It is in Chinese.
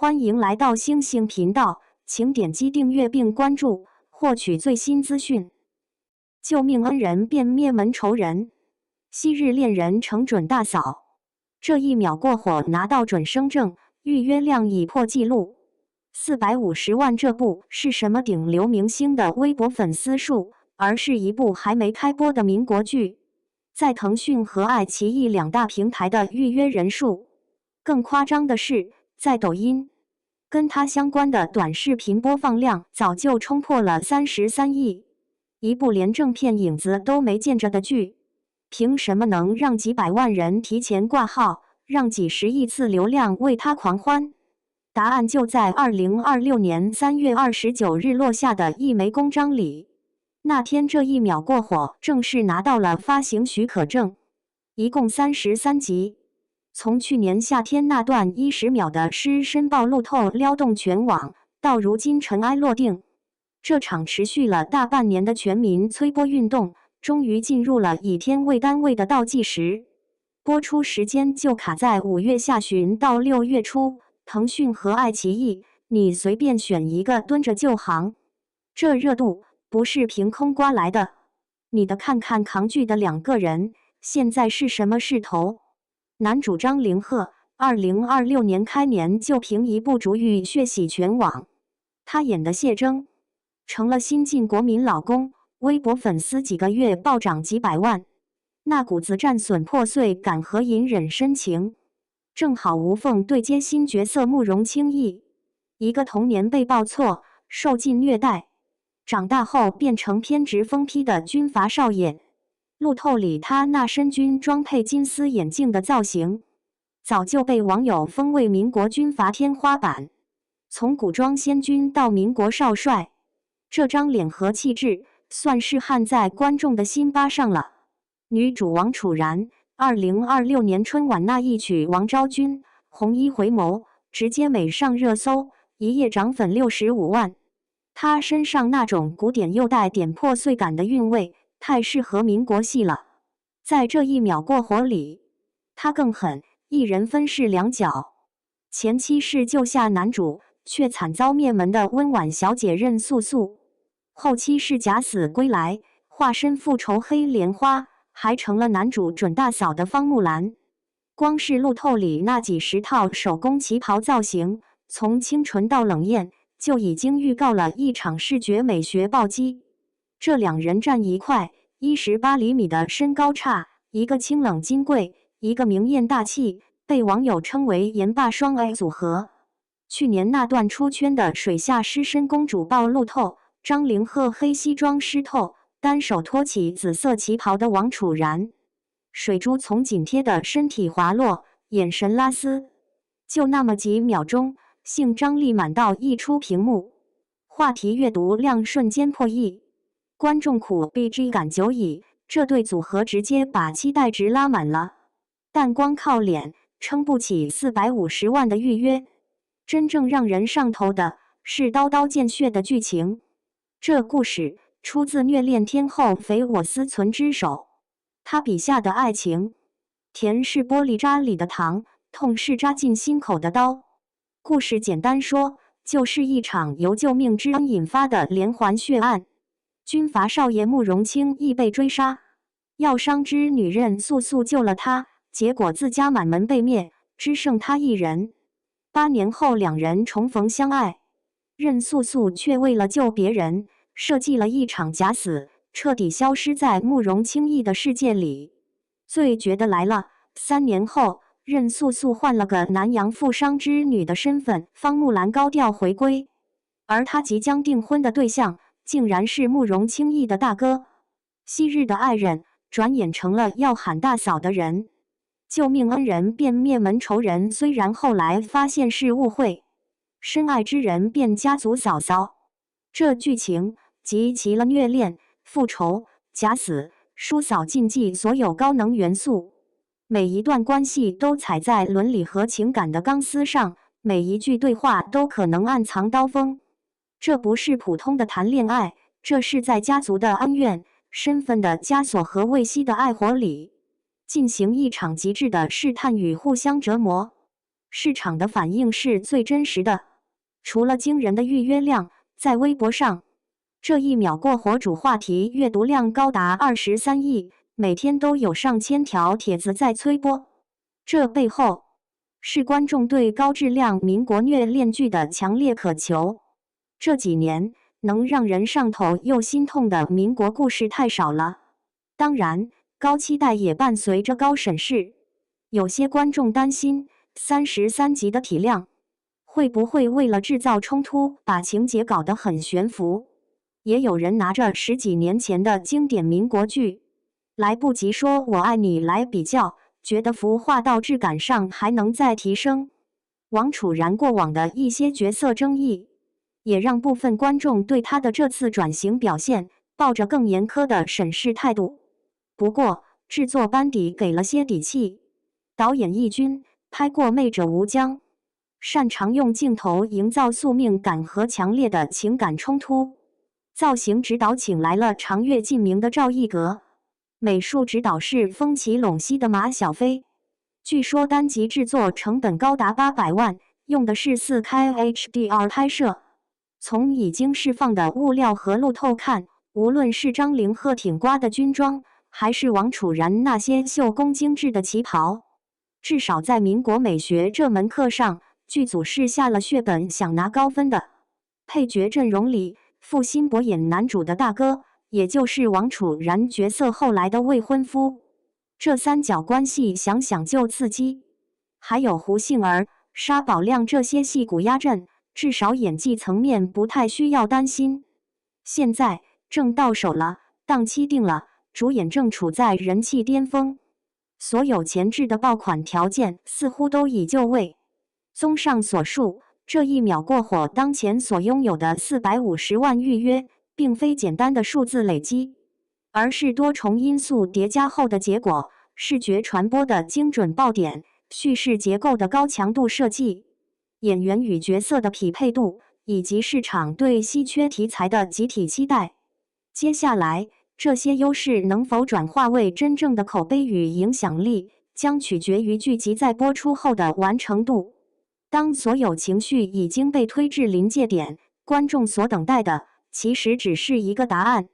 欢迎来到星星频道，请点击订阅并关注，获取最新资讯。救命恩人变灭门仇人，昔日恋人成准大嫂。这一秒过火拿到准生证，预约量已破纪录，450万。这不是什么顶流明星的微博粉丝数，而是一部还没开播的民国剧。在腾讯和爱奇艺两大平台的预约人数，更夸张的是，在抖音，跟它相关的短视频播放量早就冲破了33亿。一部连正片影子都没见着的剧，凭什么能让几百万人提前挂号，让几十亿次流量为它狂欢？答案就在2026年3月29日落下的一枚公章里。那天这一秒过火正式拿到了发行许可证，一共33集。从去年夏天那段10秒的尸申报路透撩动全网，到如今尘埃落定，这场持续了大半年的全民催播运动，终于进入了以天为单位的倒计时。播出时间就卡在5月下旬到6月初，腾讯和爱奇艺，你随便选一个蹲着就行。这热度不是凭空刮来的。你的看看扛剧的两个人，现在是什么势头？男主张凌赫，2026年开年就凭一部《逐玉》血洗全网。他演的谢征，成了新晋国民老公，微博粉丝几个月暴涨几百万。那股子战损破碎感和隐忍深情，正好无缝对接新角色慕容清逸，一个童年被抱错，受尽虐待，长大后变成偏执疯批的军阀少爷。路透里他那身军装配金丝眼镜的造型，早就被网友封为民国军阀天花板。从古装仙君到民国少帅，这张脸和气质算是焊在观众的心巴上了。女主王楚然，2026年春晚那一曲《王昭君》红衣回眸，直接美上热搜，一夜涨粉65万。她身上那种古典又带点破碎感的韵味，太适合民国戏了。在这一秒过火里，她更狠，一人分饰两角。前期是救下男主却惨遭灭门的温婉小姐任素素，后期是假死归来，化身复仇黑莲花，还成了男主准大嫂的方木兰。光是路透里那几十套手工旗袍造型，从清纯到冷艳，就已经预告了一场视觉美学暴击。这两人站一块，18厘米的身高差，一个清冷金贵，一个明艳大气，被网友称为颜霸双 A 组合。去年那段出圈的水下狮身公主抱路透，张凌赫黑西装湿透，单手托起紫色旗袍的王楚然，水珠从紧贴的身体滑落，眼神拉丝，就那么几秒钟，性张力满到溢出屏幕，话题阅读量瞬间破亿，观众苦 BG 感久矣。这对组合直接把期待值拉满了，但光靠脸撑不起450万的预约。真正让人上头的是刀刀见血的剧情。这故事出自虐恋天后匪我思存之手，他笔下的爱情，甜是玻璃渣里的糖，痛是扎进心口的刀。故事简单说，就是一场由救命之恩引发的连环血案。军阀少爷慕容清逸被追杀，要伤之女任素素救了他，结果自家满门被灭，只剩他一人。8年后两人重逢相爱，任素素却为了救别人，设计了一场假死，彻底消失在慕容清逸的世界里。最绝的来了，3年后，任素素换了个南洋富商之女的身份，方木兰高调回归，而她即将订婚的对象，竟然是慕容清逸的大哥。昔日的爱人，转眼成了要喊大嫂的人。救命恩人变灭门仇人，虽然后来发现是误会，深爱之人变家族嫂嫂。这剧情集齐了虐恋、复仇、假死、叔嫂禁忌所有高能元素，每一段关系都踩在伦理和情感的钢丝上，每一句对话都可能暗藏刀锋。这不是普通的谈恋爱，这是在家族的恩怨、身份的枷锁和未息的爱火里，进行一场极致的试探与互相折磨。市场的反应是最真实的。除了惊人的预约量，在微博上，这一秒过火主话题阅读量高达23亿，每天都有上千条帖子在催播。这背后是观众对高质量民国虐恋剧的强烈渴求。这几年能让人上头又心痛的民国故事太少了，当然，高期待也伴随着高审视。有些观众担心33集的体量会不会为了制造冲突，把情节搞得很悬浮。也有人拿着10几年前的经典民国剧《来不及说我爱你》来比较，觉得服化道质感上还能再提升。王楚然过往的一些角色争议，也让部分观众对他的这次转型表现抱着更严苛的审视态度。不过，制作班底给了些底气。导演易军拍过《媚者无疆》，擅长用镜头营造宿命感和强烈的情感冲突。造型指导请来了长月烬明的赵一格，美术指导是风起陇西的马小飞。据说单集制作成本高达800万，用的是4K HDR 拍摄。从已经释放的物料和路透看，无论是张凌鹤挺刮的军装，还是王楚然那些绣工精致的旗袍，至少在民国美学这门课上，剧组是下了血本想拿高分的。配角阵容里，付辛博演男主的大哥，也就是王楚然角色后来的未婚夫，这三角关系想想就刺激。还有胡杏儿、沙宝亮这些戏骨压阵，至少演技层面不太需要担心。现在正到手了，档期定了，主演正处在人气巅峰，所有前置的爆款条件似乎都已就位。综上所述，这一秒过火当前所拥有的450万预约，并非简单的数字累积，而是多重因素叠加后的结果。视觉传播的精准爆点，叙事结构的高强度设计，演员与角色的匹配度，以及市场对稀缺题材的集体期待。接下来，这些优势能否转化为真正的口碑与影响力，将取决于剧集在播出后的完成度。当所有情绪已经被推至临界点，观众所等待的其实只是一个答案。